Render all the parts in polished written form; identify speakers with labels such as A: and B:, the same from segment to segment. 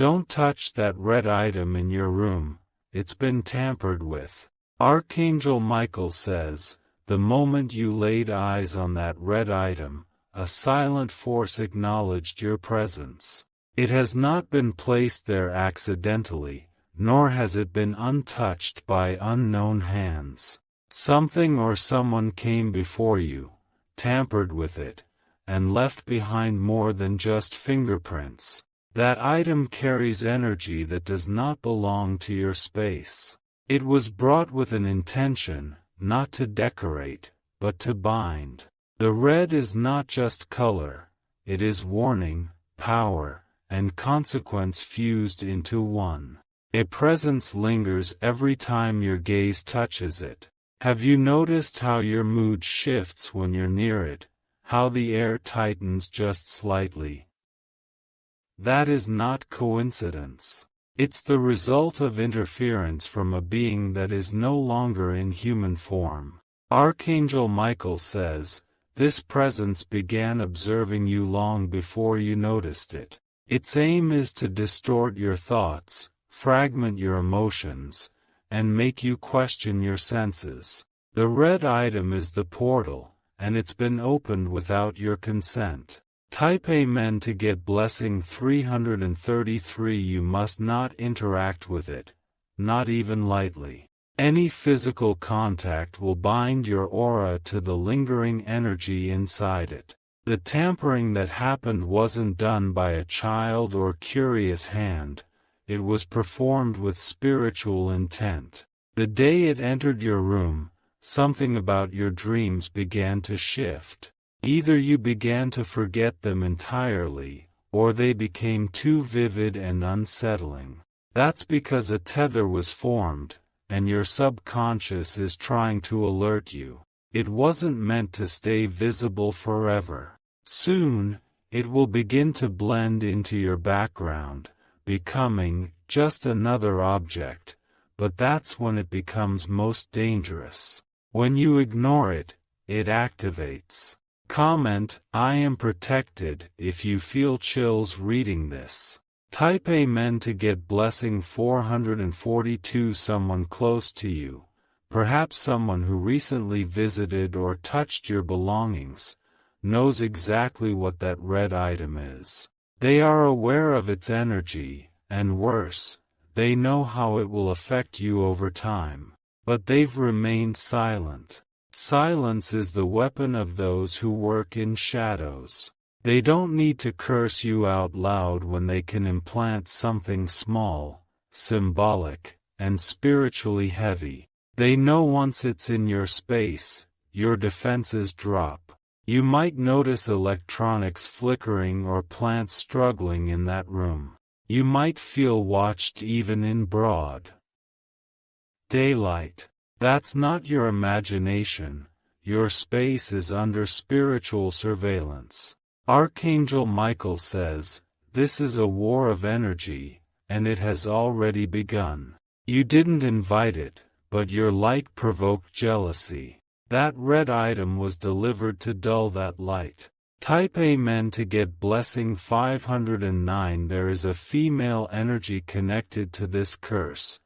A: Don't touch that red item in your room, it's been tampered with. Archangel Michael says, the moment you laid eyes on that red item, a silent force acknowledged your presence. It has not been placed there accidentally, nor has it been untouched by unknown hands. Something or someone came before you, tampered with it, and left behind more than just fingerprints. That item carries energy that does not belong to your space. It was brought with an intention, not to decorate, but to bind. The red is not just color, it is warning, power, and consequence fused into one. A presence lingers every time your gaze touches it. Have you noticed how your mood shifts when you're near it, how the air tightens just slightly? That is not coincidence. It's the result of interference from a being that is no longer in human form. Archangel Michael says, this presence began observing you long before you noticed it. Its aim is to distort your thoughts, fragment your emotions, and make you question your senses. The red item is the portal, and it's been opened without your consent. Type Amen to get blessing 333. You must not interact with it, not even lightly. Any physical contact will bind your aura to the lingering energy inside it. The tampering that happened wasn't done by a child or curious hand, it was performed with spiritual intent. The day it entered your room, something about your dreams began to shift. Either you began to forget them entirely, or they became too vivid and unsettling. That's because a tether was formed, and your subconscious is trying to alert you. It wasn't meant to stay visible forever. Soon, it will begin to blend into your background, becoming just another object, but that's when it becomes most dangerous. When you ignore it, it activates. Comment, I am protected, if you feel chills reading this. Type Amen to get blessing 442. Someone close to you, perhaps someone who recently visited or touched your belongings, knows exactly what that red item is. They are aware of its energy, and worse, they know how it will affect you over time. But they've remained silent. Silence is the weapon of those who work in shadows. They don't need to curse you out loud when they can implant something small, symbolic, and spiritually heavy. They know once it's in your space, your defenses drop. You might notice electronics flickering or plants struggling in that room. You might feel watched even in broad daylight. That's not your imagination, your space is under spiritual surveillance. Archangel Michael says, this is a war of energy, and it has already begun. You didn't invite it, but your light provoked jealousy. That red item was delivered to dull that light. Type Amen to get blessing 509. There is a female energy connected to this curse.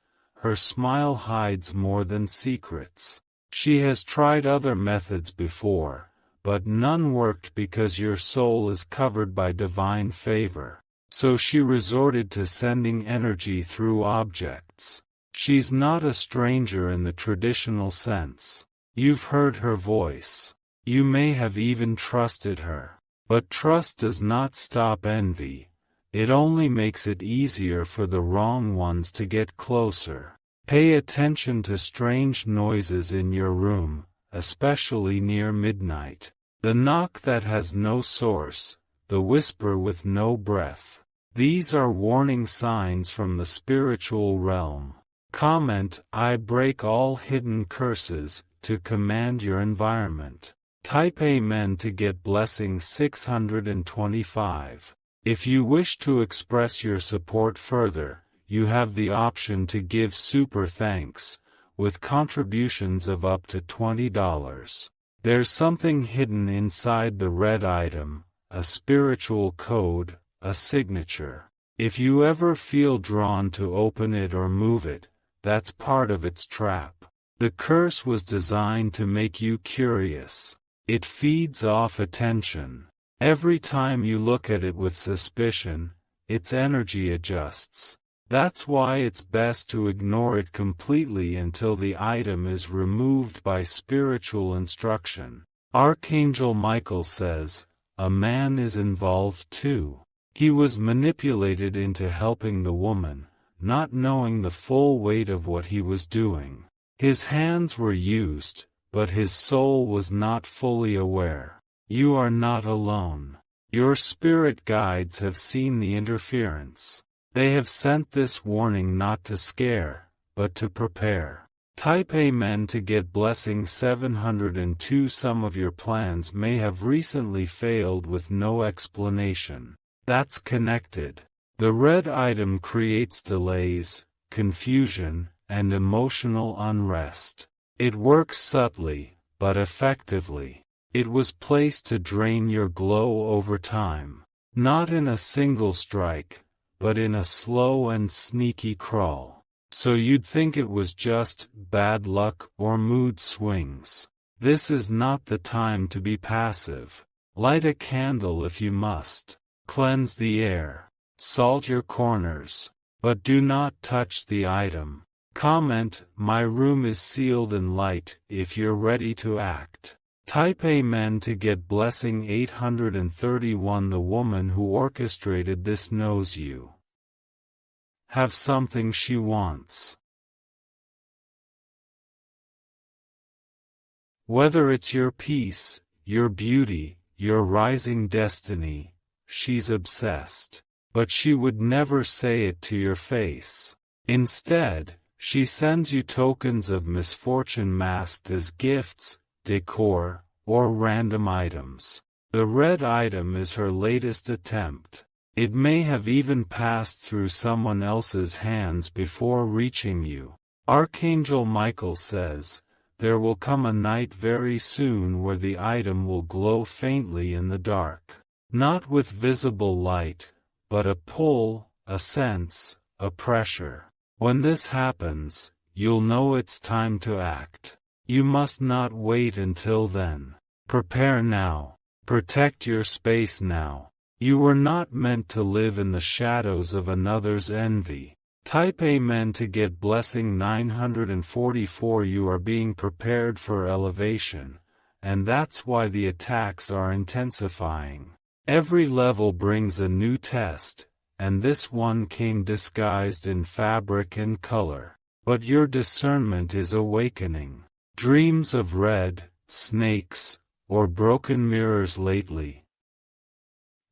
A: Her smile hides more than secrets. She has tried other methods before, but none worked because your soul is covered by divine favor. So she resorted to sending energy through objects. She's not a stranger in the traditional sense. You've heard her voice. You may have even trusted her. But trust does not stop envy. It only makes it easier for the wrong ones to get closer. Pay attention to strange noises in your room, especially near midnight. The knock that has no source, the whisper with no breath. These are warning signs from the spiritual realm. Comment, I break all hidden curses, to command your environment. Type Amen to get blessing 625. If you wish to express your support further, you have the option to give super thanks, with contributions of up to $20. There's something hidden inside the red item, a spiritual code, a signature. If you ever feel drawn to open it or move it, that's part of its trap. The curse was designed to make you curious. It feeds off attention. Every time you look at it with suspicion, its energy adjusts. That's why it's best to ignore it completely until the item is removed by spiritual instruction. Archangel Michael says, a man is involved too. He was manipulated into helping the woman, not knowing the full weight of what he was doing. His hands were used, but his soul was not fully aware. You are not alone. Your spirit guides have seen the interference. They have sent this warning not to scare, but to prepare. Type Amen to get blessing 702. Some of your plans may have recently failed with no explanation. That's connected. The red item creates delays, confusion, and emotional unrest. It works subtly, but effectively. It was placed to drain your glow over time. Not in a single strike, but in a slow and sneaky crawl. So you'd think it was just bad luck or mood swings. This is not the time to be passive. Light a candle if you must. Cleanse the air. Salt your corners. But do not touch the item. Comment, my room is sealed in light, if you're ready to act. Type Amen to get blessing 831. The woman who orchestrated this knows you have something she wants. Whether it's your peace, your beauty, your rising destiny, she's obsessed. But she would never say it to your face. Instead, she sends you tokens of misfortune masked as gifts, decor, or random items. The red item is her latest attempt. It may have even passed through someone else's hands before reaching you. Archangel Michael says, there will come a night very soon where the item will glow faintly in the dark. Not with visible light, but a pull, a sense, a pressure. When this happens, you'll know it's time to act. You must not wait until then. Prepare now. Protect your space now. You were not meant to live in the shadows of another's envy. Type Amen to get blessing 944. You are being prepared for elevation, and that's why the attacks are intensifying. Every level brings a new test, and this one came disguised in fabric and color. But your discernment is awakening. Dreams of red, snakes, or broken mirrors lately.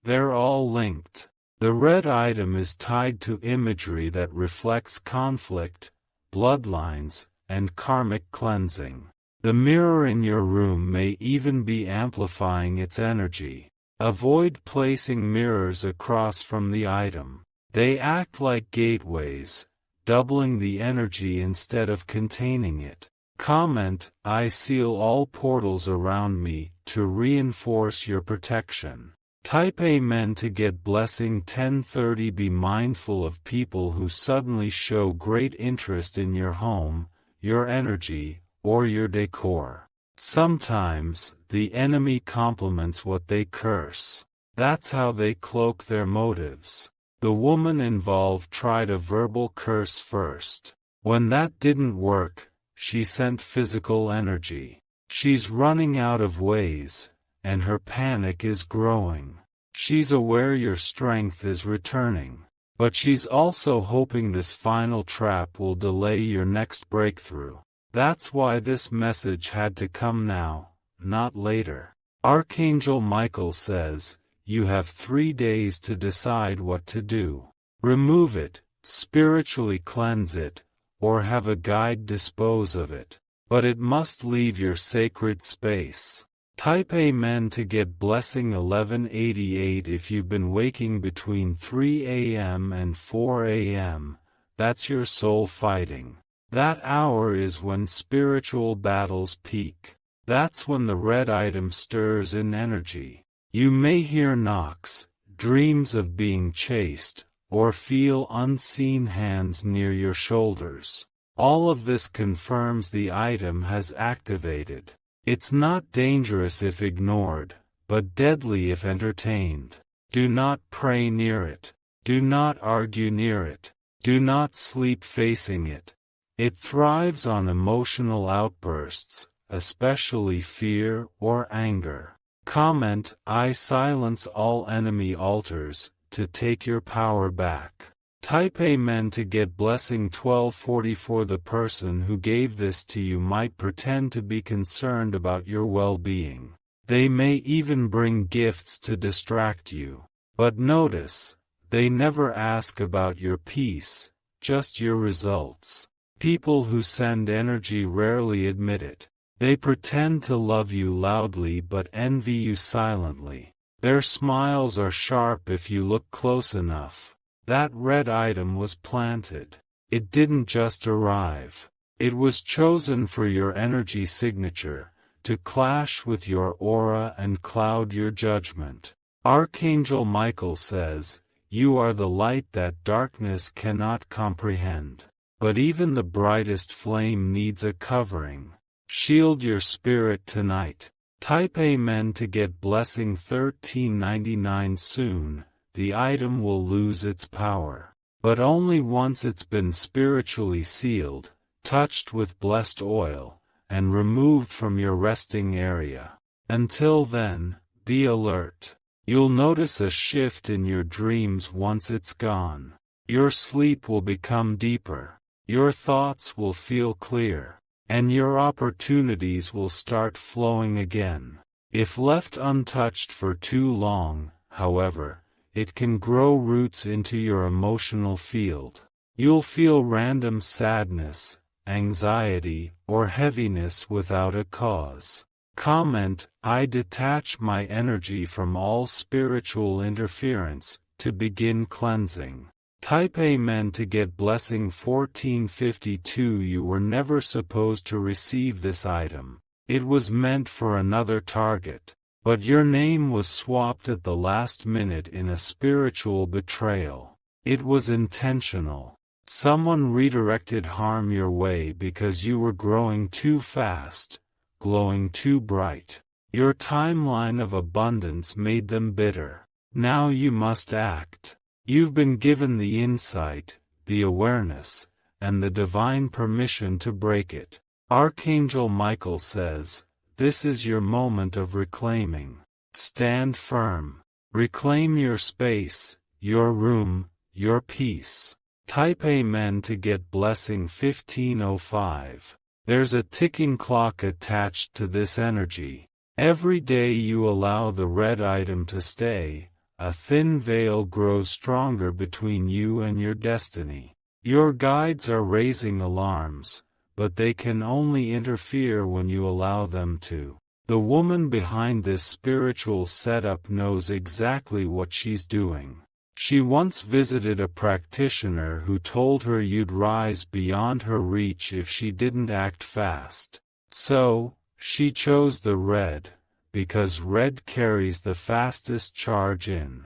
A: They're all linked. The red item is tied to imagery that reflects conflict, bloodlines, and karmic cleansing. The mirror in your room may even be amplifying its energy. Avoid placing mirrors across from the item. They act like gateways, doubling the energy instead of containing it. Comment, I seal all portals around me, to reinforce your protection. Type Amen to get blessing 1030. Be mindful of people who suddenly show great interest in your home, your energy, or your decor. Sometimes, the enemy compliments what they curse. That's how they cloak their motives. The woman involved tried a verbal curse first. When that didn't work, she sent physical energy. She's running out of ways, and her panic is growing. She's aware your strength is returning, but she's also hoping this final trap will delay your next breakthrough. That's why this message had to come now, not later. Archangel Michael says, you have 3 days to decide what to do. Remove it, spiritually cleanse it, or have a guide dispose of it. But it must leave your sacred space. Type Amen to get blessing 1188. If you've been waking between 3 a.m. and 4 a.m., that's your soul fighting. That hour is when spiritual battles peak. That's when the red item stirs in energy. You may hear knocks, dreams of being chased, or feel unseen hands near your shoulders. All of this confirms the item has activated. It's not dangerous if ignored, but deadly if entertained. Do not pray near it. Do not argue near it. Do not sleep facing it. It thrives on emotional outbursts, especially fear or anger. Comment, I silence all enemy altars, to take your power back. Type Amen to get blessing 1244. The person who gave this to you might pretend to be concerned about your well-being. They may even bring gifts to distract you. But notice, they never ask about your peace, just your results. People who send energy rarely admit it. They pretend to love you loudly but envy you silently. Their smiles are sharp if you look close enough. That red item was planted. It didn't just arrive. It was chosen for your energy signature, to clash with your aura and cloud your judgment. Archangel Michael says, "You are the light that darkness cannot comprehend." But even the brightest flame needs a covering. Shield your spirit tonight. Type Amen to get blessing 1399 soon. The item will lose its power. But only once it's been spiritually sealed, touched with blessed oil, and removed from your resting area. Until then, be alert. You'll notice a shift in your dreams once it's gone. Your sleep will become deeper. Your thoughts will feel clear. And your opportunities will start flowing again. If left untouched for too long, however, it can grow roots into your emotional field. You'll feel random sadness, anxiety, or heaviness without a cause. Comment, I detach my energy from all spiritual interference, to begin cleansing. Type Amen to get blessing 1452. You were never supposed to receive this item. It was meant for another target. But your name was swapped at the last minute in a spiritual betrayal. It was intentional. Someone redirected harm your way because you were growing too fast, glowing too bright. Your timeline of abundance made them bitter. Now you must act. You've been given the insight, the awareness, and the divine permission to break it. Archangel Michael says, this is your moment of reclaiming. Stand firm. Reclaim your space, your room, your peace. Type Amen to get blessing 1505. There's a ticking clock attached to this energy. Every day you allow the red item to stay, a thin veil grows stronger between you and your destiny. Your guides are raising alarms, but they can only interfere when you allow them to. The woman behind this spiritual setup knows exactly what she's doing. She once visited a practitioner who told her you'd rise beyond her reach if she didn't act fast. So, she chose the red, because red carries the fastest charge in.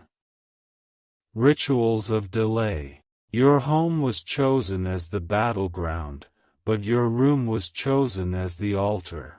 A: Rituals of delay. Your home was chosen as the battleground, but your room was chosen as the altar.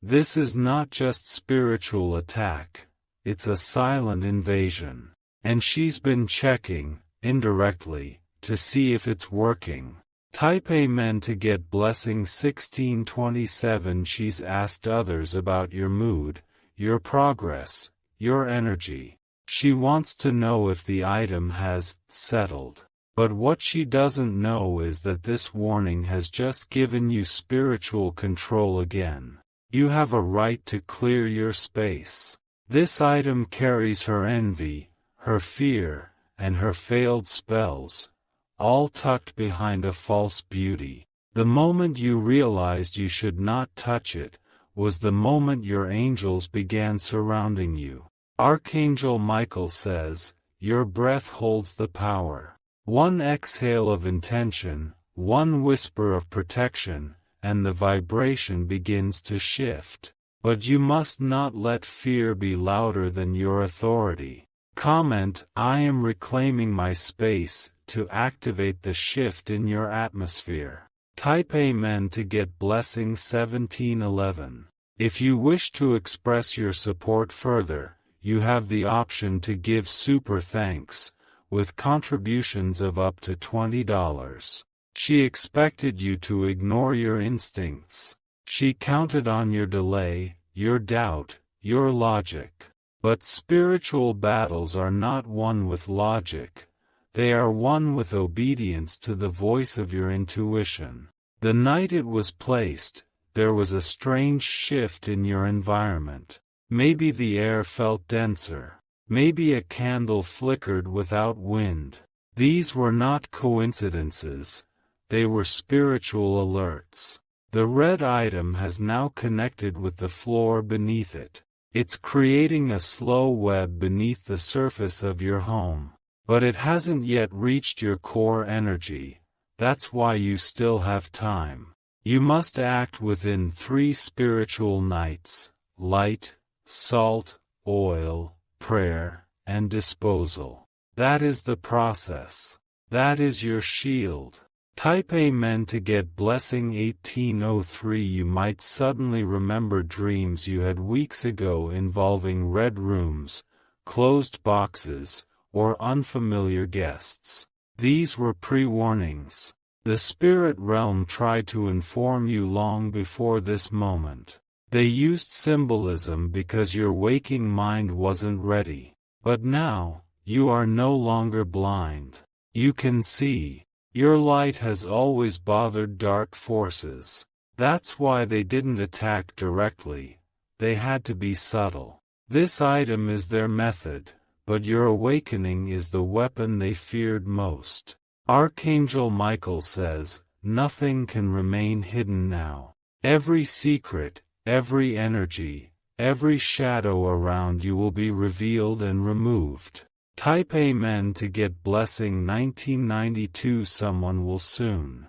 A: This is not just spiritual attack, it's a silent invasion. And she's been checking, indirectly, to see if it's working. Type Amen to get blessing 1627. She's asked others about your mood, your progress, your energy. She wants to know if the item has settled. But what she doesn't know is that this warning has just given you spiritual control again. You have a right to clear your space. This item carries her envy, her fear, and her failed spells, all tucked behind a false beauty. The moment you realized you should not touch it, was the moment your angels began surrounding you. Archangel Michael says, your breath holds the power. One exhale of intention, one whisper of protection, and the vibration begins to shift. But you must not let fear be louder than your authority. Comment, I am reclaiming my space to activate the shift in your atmosphere. Type Amen to get blessing 1711. If you wish to express your support further, you have the option to give super thanks, with contributions of up to $20. She expected you to ignore your instincts. She counted on your delay, your doubt, your logic. But spiritual battles are not won with logic. They are won with obedience to the voice of your intuition. The night it was placed, there was a strange shift in your environment. Maybe the air felt denser. Maybe a candle flickered without wind. These were not coincidences. They were spiritual alerts. The red item has now connected with the floor beneath it. It's creating a slow web beneath the surface of your home. But it hasn't yet reached your core energy. That's why you still have time. You must act within 3 spiritual nights: light, salt, oil, prayer, and disposal. That is the process. That is your shield. Type Amen to get blessing 1803. You might suddenly remember dreams you had weeks ago involving red rooms, closed boxes, or unfamiliar guests. These were pre-warnings. The spirit realm tried to inform you long before this moment. They used symbolism because your waking mind wasn't ready. But now, you are no longer blind. You can see. Your light has always bothered dark forces. That's why they didn't attack directly. They had to be subtle. This item is their method, but your awakening is the weapon they feared most. Archangel Michael says, nothing can remain hidden now. Every secret, every energy, every shadow around you will be revealed and removed. Type Amen to get blessing 1992. Someone will soon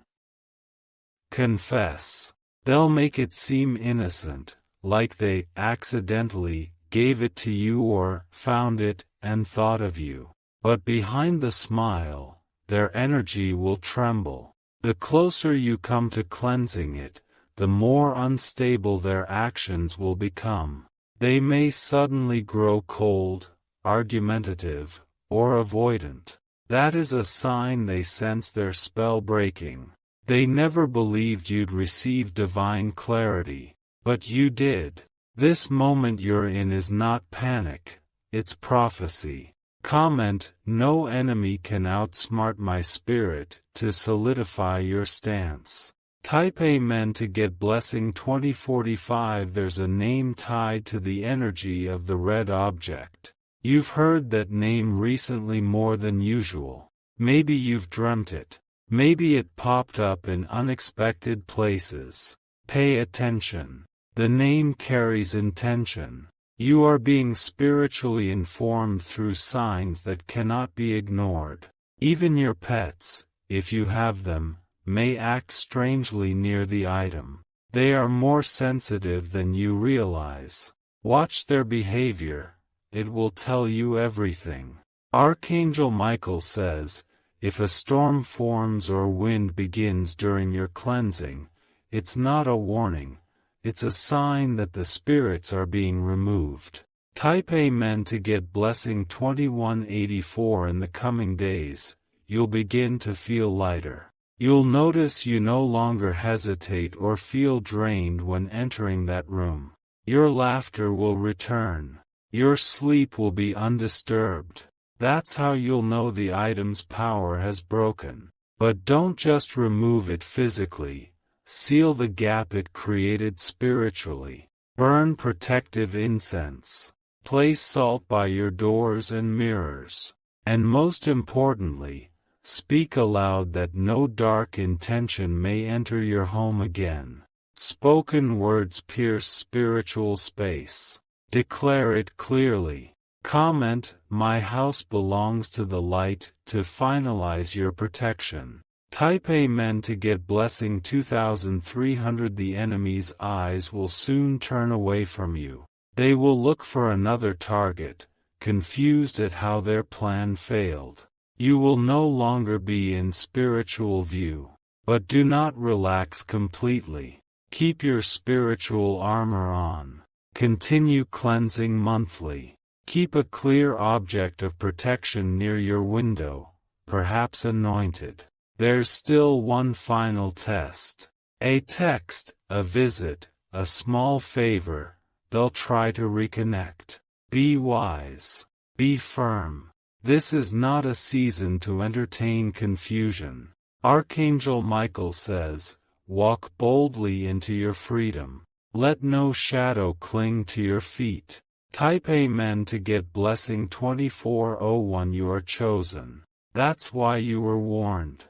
A: confess. They'll make it seem innocent, like they accidentally gave it to you or found it and thought of you. But behind the smile, their energy will tremble. The closer you come to cleansing it, the more unstable their actions will become. They may suddenly grow cold, argumentative, or avoidant. That is a sign they sense their spell breaking. They never believed you'd receive divine clarity, but you did. This moment you're in is not panic, it's prophecy. Comment, no enemy can outsmart my spirit, to solidify your stance. Type Amen to get blessing 2045. There's a name tied to the energy of the red object. You've heard that name recently more than usual. Maybe you've dreamt it. Maybe it popped up in unexpected places. Pay attention. The name carries intention. You are being spiritually informed through signs that cannot be ignored. Even your pets, if you have them, may act strangely near the item. They are more sensitive than you realize. Watch their behavior. It will tell you everything. Archangel Michael says, if a storm forms or wind begins during your cleansing, it's not a warning. It's a sign that the spirits are being removed. Type Amen to get blessing 2184. In the coming days, you'll begin to feel lighter. You'll notice you no longer hesitate or feel drained when entering that room. Your laughter will return. Your sleep will be undisturbed. That's how you'll know the item's power has broken. But don't just remove it physically. Seal the gap it created spiritually. Burn protective incense. Place salt by your doors and mirrors. And most importantly, speak aloud that no dark intention may enter your home again. Spoken words pierce spiritual space. Declare it clearly. Comment, my house belongs to the light, to finalize your protection. Type Amen to get blessing 2300. The enemy's eyes will soon turn away from you. They will look for another target, confused at how their plan failed. You will no longer be in spiritual view. But do not relax completely. Keep your spiritual armor on. Continue cleansing monthly. Keep a clear object of protection near your window, perhaps anointed. There's still one final test. A text, a visit, a small favor. They'll try to reconnect. Be wise. Be firm. This is not a season to entertain confusion. Archangel Michael says, walk boldly into your freedom. Let no shadow cling to your feet. Type Amen to get blessing 2401. You are chosen. That's why you were warned.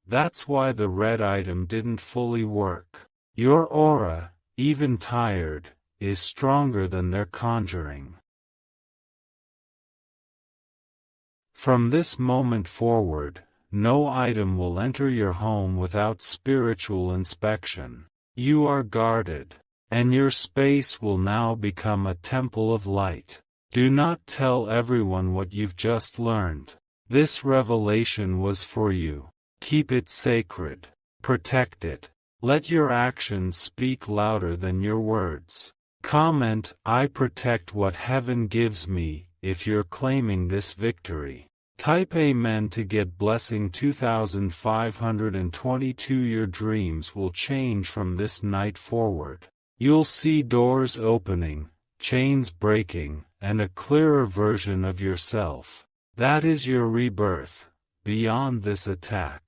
A: That's why the red item didn't fully work. Your aura, even tired, is stronger than their conjuring. From this moment forward, no item will enter your home without spiritual inspection. You are guarded, and your space will now become a temple of light. Do not tell everyone what you've just learned. This revelation was for you. Keep it sacred. Protect it. Let your actions speak louder than your words. Comment, I protect what heaven gives me, if you're claiming this victory. Type Amen to get blessing 2522. Your dreams will change from this night forward. You'll see doors opening, chains breaking, and a clearer version of yourself. That is your rebirth, beyond this attack.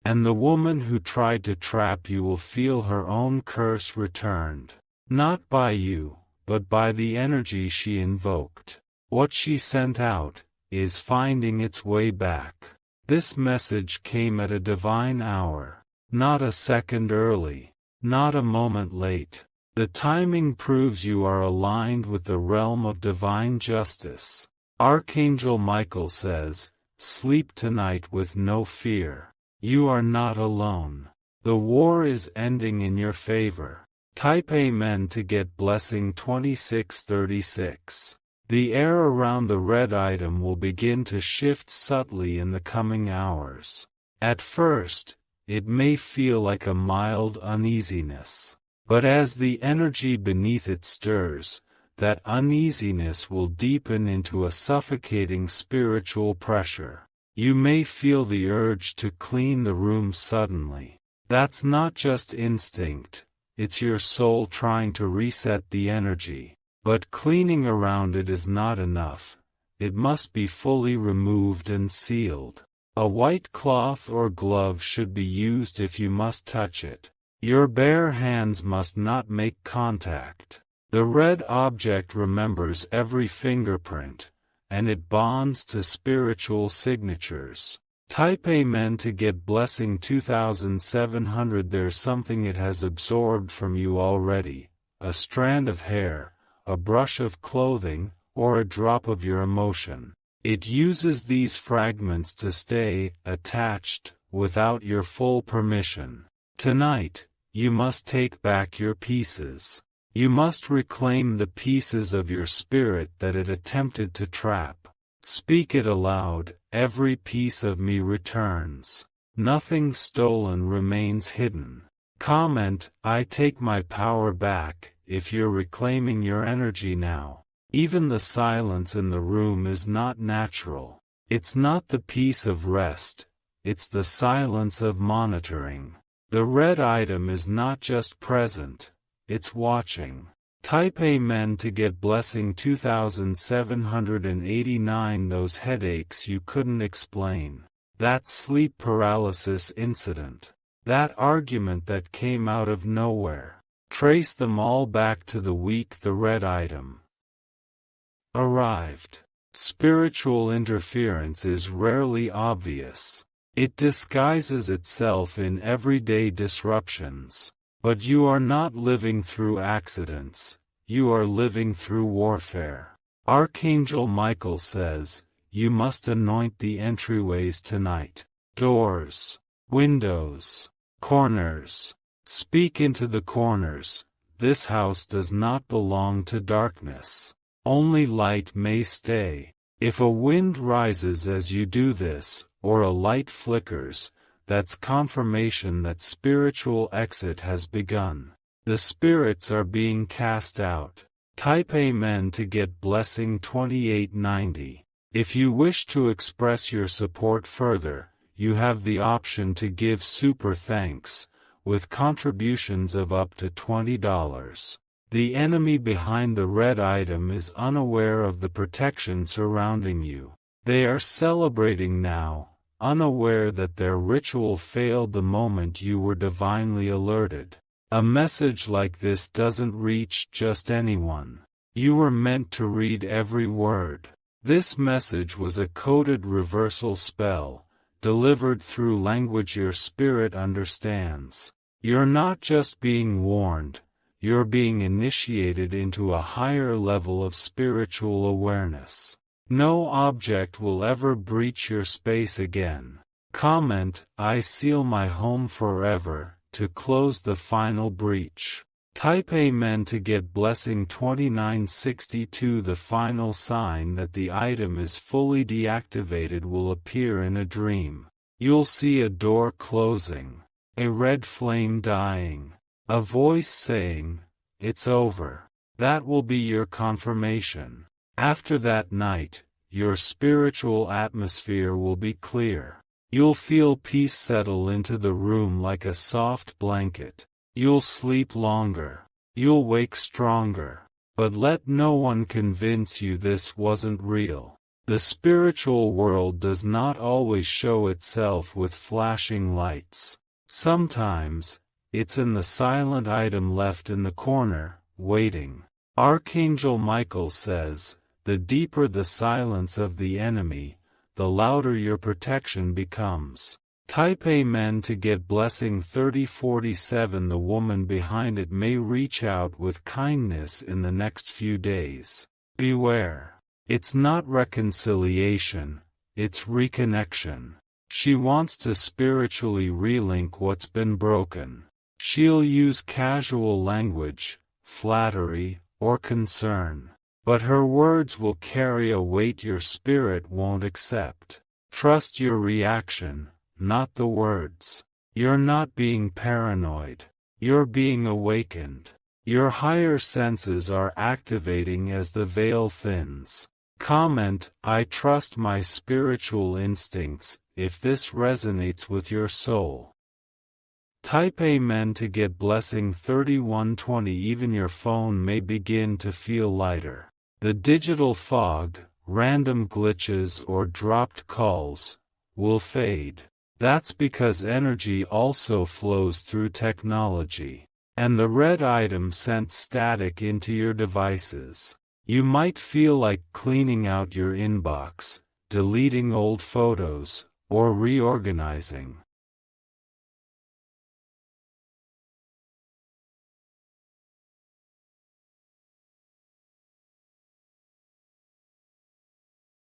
A: And the woman who tried to trap you will feel her own curse returned. Not by you, but by the energy she invoked. What she sent out is finding its way back. This message came at a divine hour, not a second early, not a moment late. The timing proves you are aligned with the realm of divine justice. Archangel Michael says, sleep tonight with no fear. You are not alone. The war is ending in your favor. Type Amen to get blessing 2636. The air around the red item will begin to shift subtly in the coming hours. At first, it may feel like a mild uneasiness. But as the energy beneath it stirs, that uneasiness will deepen into a suffocating spiritual pressure. You may feel the urge to clean the room suddenly. That's not just instinct, it's your soul trying to reset the energy. But cleaning around it is not enough. It must be fully removed and sealed. A white cloth or glove should be used if you must touch it. Your bare hands must not make contact. The red object remembers every fingerprint, and it bonds to spiritual signatures. Type Amen to get blessing 2700. There's something it has absorbed from you already, a strand of hair, a brush of clothing, or a drop of your emotion. It uses these fragments to stay attached without your full permission. Tonight, you must take back your pieces. You must reclaim the pieces of your spirit that it attempted to trap. Speak it aloud, every piece of me returns. Nothing stolen remains hidden. Comment, I take my power back, if you're reclaiming your energy now. Even the silence in the room is not natural. It's not the peace of rest, it's the silence of monitoring. The red item is not just present, it's watching. Type Amen to get blessing 2789. Those headaches you couldn't explain. That sleep paralysis incident. That argument that came out of nowhere. Trace them all back to the week the red item arrived. Spiritual interference is rarely obvious. It disguises itself in everyday disruptions. But you are not living through accidents, you are living through warfare. Archangel Michael says, you must anoint the entryways tonight. Doors, windows, corners. Speak into the corners. This house does not belong to darkness. Only light may stay. If a wind rises as you do this, or a light flickers, that's confirmation that spiritual exit has begun. The spirits are being cast out. Type Amen to get blessing 2890. If you wish to express your support further, you have the option to give super thanks, with contributions of up to $20. The enemy behind the red item is unaware of the protection surrounding you. They are celebrating now, unaware that their ritual failed the moment you were divinely alerted. A message like this doesn't reach just anyone. You were meant to read every word. This message was a coded reversal spell, delivered through language your spirit understands. You're not just being warned, you're being initiated into a higher level of spiritual awareness. No object will ever breach your space again. Comment, I seal my home forever, to close the final breach. Type Amen to get blessing 2962. The final sign that the item is fully deactivated will appear in a dream. You'll see a door closing, a red flame dying, a voice saying, "It's over." That will be your confirmation. After that night, your spiritual atmosphere will be clear. You'll feel peace settle into the room like a soft blanket. You'll sleep longer. You'll wake stronger. But let no one convince you this wasn't real. The spiritual world does not always show itself with flashing lights. Sometimes, it's in the silent item left in the corner, waiting. Archangel Michael says, the deeper the silence of the enemy, the louder your protection becomes. Type Amen to get blessing 3047. The woman behind it may reach out with kindness in the next few days. Beware. It's not reconciliation, it's reconnection. She wants to spiritually relink what's been broken. She'll use casual language, flattery, or concern. But her words will carry a weight your spirit won't accept. Trust your reaction, not the words. You're not being paranoid. You're being awakened. Your higher senses are activating as the veil thins. Comment, I trust my spiritual instincts, if this resonates with your soul. Type Amen to get blessing 3120. Even your phone may begin to feel lighter. The digital fog, random glitches or dropped calls, will fade. That's because energy also flows through technology. And the red item sent static into your devices. You might feel like cleaning out your inbox, deleting old photos, or reorganizing.